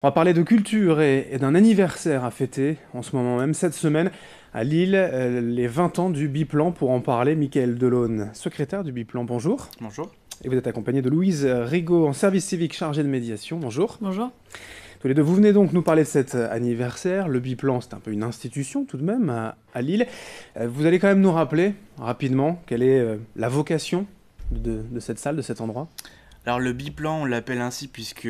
On va parler de culture et d'un anniversaire à fêter en ce moment même, cette semaine, à Lille, les 20 ans du Biplan. Pour en parler, Michael Delaune, secrétaire du Biplan, bonjour. Bonjour. Et vous êtes accompagné de Louise Rigaud, en service civique chargée de médiation, bonjour. Bonjour. Tous les deux, vous venez donc nous parler de cet anniversaire. Le Biplan, c'est un peu une institution tout de même à Lille. Vous allez quand même nous rappeler rapidement quelle est la vocation de cette salle, de cet endroit. Alors le biplan, on l'appelle ainsi puisque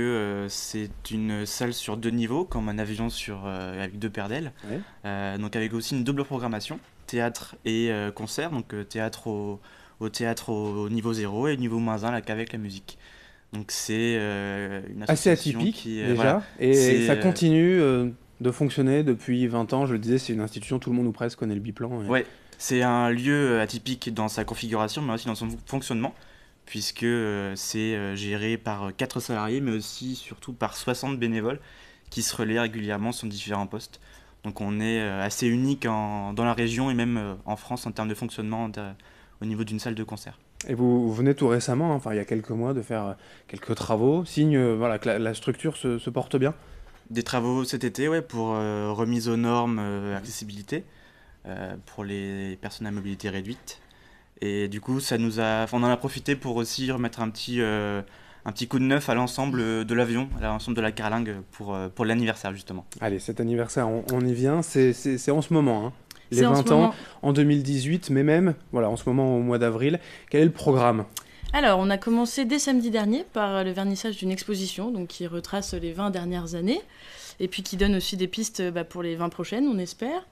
c'est une salle sur deux niveaux, comme un avion avec deux paires d'ailes. Ouais. Donc avec aussi une double programmation, théâtre et concert. Donc théâtre au théâtre au niveau 0 et niveau -1 là, qu'avec la musique. Donc c'est une Assez association atypique qui... déjà, voilà, et c'est, ça continue de fonctionner depuis 20 ans. Je le disais, c'est une institution, tout le monde ou presque connaît le Biplan. ouais, c'est un lieu atypique dans sa configuration, mais aussi dans son fonctionnement, puisque c'est géré par 4 salariés, mais aussi surtout par 60 bénévoles qui se relaient régulièrement sur différents postes. Donc on est assez unique dans la région et même en France en termes de fonctionnement au niveau d'une salle de concert. Et vous venez tout récemment, hein, enfin il y a quelques mois, de faire quelques travaux, signe voilà, que la structure se porte bien. Des travaux cet été, ouais, pour remise aux normes accessibilité pour les personnes à mobilité réduite. Et du coup, on en a profité pour aussi remettre un petit coup de neuf à l'ensemble de l'avion, à l'ensemble de la carlingue pour l'anniversaire justement. Allez, cet anniversaire, on y vient, c'est en ce moment, hein. Les C'est en ce 20 ans, moment. en 2018, mais même, voilà, en ce moment au mois d'avril. Quel est le programme? Alors, on a commencé dès samedi dernier par le vernissage d'une exposition donc, qui retrace les 20 dernières années et puis qui donne aussi des pistes pour les 20 prochaines, on espère.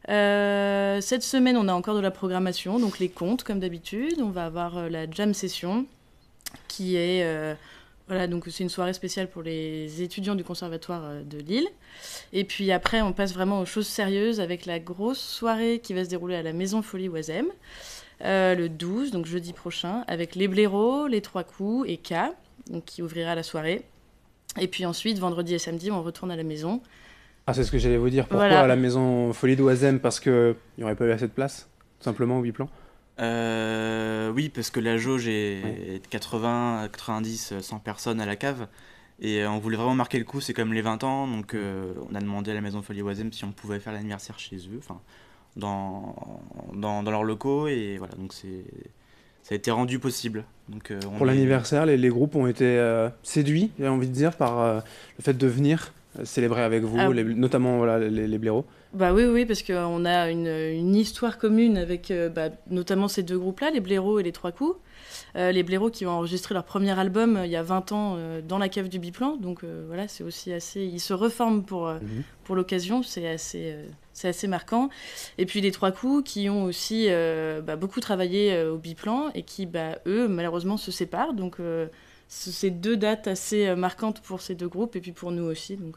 Cette semaine, on a encore de la programmation, donc les contes comme d'habitude. On va avoir la jam session qui est... voilà, donc c'est une soirée spéciale pour les étudiants du conservatoire de Lille. Et puis après, on passe vraiment aux choses sérieuses avec la grosse soirée qui va se dérouler à la Maison Folie Oisem, le 12, donc jeudi prochain, avec les blaireaux, les trois coups et K, donc qui ouvrira la soirée. Et puis ensuite, vendredi et samedi, on retourne à la maison. Ah, c'est ce que j'allais vous dire. Pourquoi Voilà. à la maison Folie d'Oisem? Parce qu'il n'y aurait pas eu assez de place, tout simplement, au Biplan. Oui, parce que la jauge Ouais. est de 80, 90, 100 personnes à la cave. Et on voulait vraiment marquer le coup, c'est comme les 20 ans, donc on a demandé à la Maison Folie Oisem si on pouvait faire l'anniversaire chez eux, enfin, dans, dans leurs locaux, et voilà, donc ça a été rendu possible. Donc Pour l'anniversaire, les groupes ont été séduits, j'ai envie de dire, par le fait de venir célébrer avec vous, Ah, notamment voilà, les blaireaux. bah oui, oui, parce qu'on a une histoire commune avec notamment ces deux groupes-là, les blaireaux et les trois coups. Les blaireaux qui ont enregistré leur premier album il y a 20 ans dans la cave du Biplan. Donc voilà, c'est aussi assez... Ils se reforment Mhm. pour l'occasion, c'est assez marquant. Et puis les trois coups qui ont aussi beaucoup travaillé au Biplan et qui, eux, malheureusement, se séparent. Donc c'est deux dates assez marquantes pour ces deux groupes et puis pour nous aussi. Donc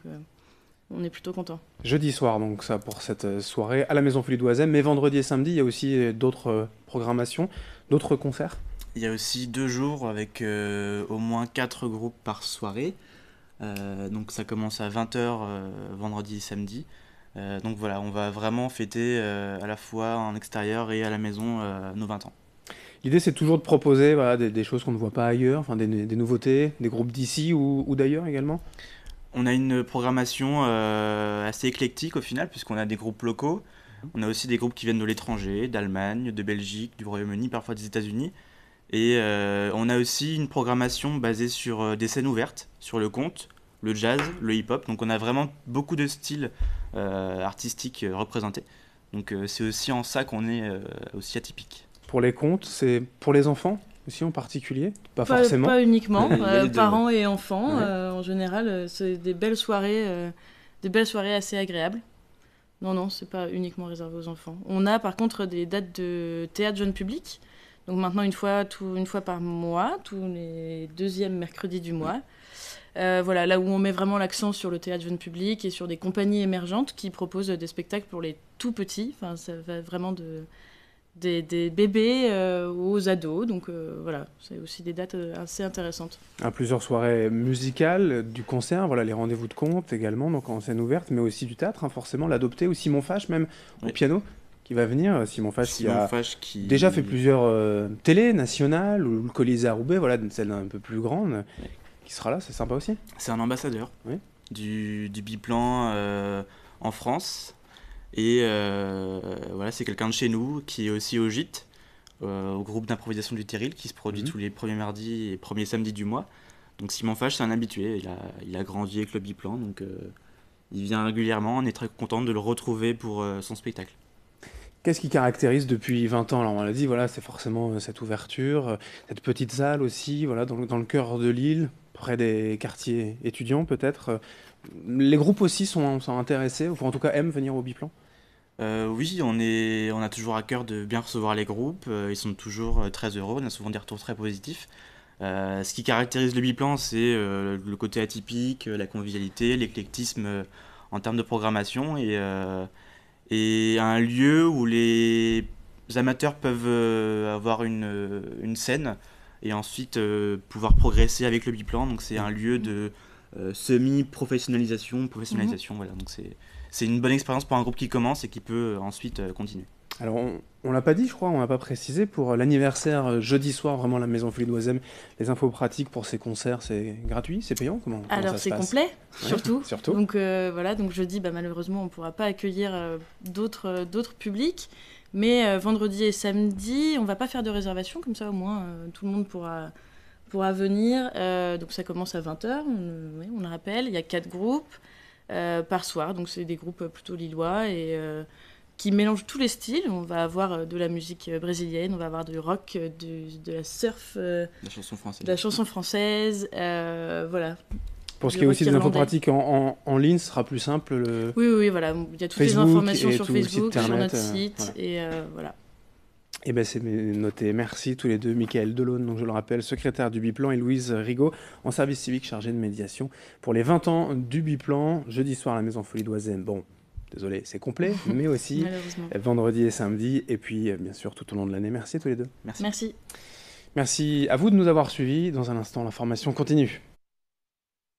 on est plutôt contents. Jeudi soir, donc ça pour cette soirée à la Maison Folie d'Oisem. Mais vendredi et samedi, il y a aussi d'autres programmations, d'autres concerts. Il y a aussi 2 jours avec au moins 4 groupes par soirée. Donc ça commence à 20 h vendredi et samedi. Donc voilà, on va vraiment fêter à la fois en extérieur et à la maison nos 20 ans. L'idée, c'est toujours de proposer voilà, des choses qu'on ne voit pas ailleurs, enfin des nouveautés, des groupes d'ici ou d'ailleurs également. On a une programmation assez éclectique au final, puisqu'on a des groupes locaux. On a aussi des groupes qui viennent de l'étranger, d'Allemagne, de Belgique, du Royaume-Uni, parfois des États-Unis. Et on a aussi une programmation basée sur des scènes ouvertes, sur le conte, le jazz, le hip-hop. Donc on a vraiment beaucoup de styles artistiques représentés. Donc c'est aussi en ça qu'on est aussi atypique. Pour les contes, c'est pour les enfants aussi en particulier? Pas forcément. Pas uniquement, Il y a les deux, parents et enfants. Ouais. En général, c'est des belles soirées assez agréables. Non, non, c'est pas uniquement réservé aux enfants. On a par contre des dates de théâtre jeune public. Donc maintenant, une fois par mois, tous les deuxièmes mercredis du mois. Voilà, là où on met vraiment l'accent sur le théâtre jeune public et sur des compagnies émergentes qui proposent des spectacles pour les tout petits. Enfin, ça va vraiment des bébés aux ados. Donc voilà, c'est aussi des dates assez intéressantes. À plusieurs soirées musicales, du concert, voilà, les rendez-vous de contes également, donc en scène ouverte, mais aussi du théâtre, hein, forcément, l'adopté, ou Simon Fache même au Oui. piano, qui va venir. Simon Fache qui Simon a Fache qui... déjà fait plusieurs télés nationales, ou le Colisée à Roubaix, voilà, une scène un peu plus grande, qui sera là, c'est sympa aussi. C'est un ambassadeur. Oui. du biplan en France. Et voilà, c'est quelqu'un de chez nous qui est aussi au gîte, au groupe d'improvisation du Terril, qui se produit tous les premiers mardis et premiers samedis du mois. Donc Simon Fage, c'est un habitué, il a grandi avec le biplan, donc il vient régulièrement, on est très content de le retrouver pour son spectacle. Qu'est-ce qui caractérise depuis 20 ans? Alors on l'a dit, voilà, c'est forcément cette ouverture, cette petite salle aussi, voilà, dans le cœur de Lille, près des quartiers étudiants peut-être. Les groupes aussi sont intéressés, ou en tout cas aiment venir au biplan? Oui, on a toujours à cœur de bien recevoir les groupes, ils sont toujours très heureux, on a souvent des retours très positifs. Ce qui caractérise le biplan, c'est le côté atypique, la convivialité, l'éclectisme en termes de programmation et un lieu où les amateurs peuvent avoir une scène et ensuite pouvoir progresser avec le biplan. Donc c'est un lieu de semi-professionnalisation, voilà. Donc c'est une bonne expérience pour un groupe qui commence et qui peut ensuite continuer. Alors, on l'a pas dit, je crois, on l'a pas précisé, pour l'anniversaire jeudi soir, vraiment la Maison Folie d'Oisem, les infos pratiques pour ces concerts, c'est gratuit, c'est payant? Comment Alors ça se c'est passe? complet, Ouais, surtout. surtout. Donc voilà, donc jeudi, malheureusement, on ne pourra pas accueillir d'autres publics. Mais vendredi et samedi, on va pas faire de réservation, comme ça au moins tout le monde pourra venir. Donc ça commence à 20h, on le rappelle. Il y a 4 groupes par soir, donc c'est des groupes plutôt lillois et qui mélangent tous les styles. On va avoir de la musique brésilienne, on va avoir du rock, de la surf, La chanson française. de la chanson française, voilà. Pour ce Du qui est rock aussi des infos irlandais. pratiques en ligne, ce sera plus simple. Oui, voilà. Il y a toutes Facebook les informations et sur tout le site Facebook, sur internet, notre site, voilà. et voilà. Eh bien, c'est noté. Merci tous les deux. Michael Delaune, donc je le rappelle, secrétaire du Biplan, et Louise Rigaud, en service civique chargée de médiation pour les 20 ans du Biplan, jeudi soir à la Maison Folie d'Oisem. Bon, désolé, c'est complet, mais aussi Malheureusement. vendredi et samedi, et puis bien sûr tout au long de l'année. Merci tous les deux. Merci. Merci. Merci à vous de nous avoir suivis. Dans un instant, l'information continue.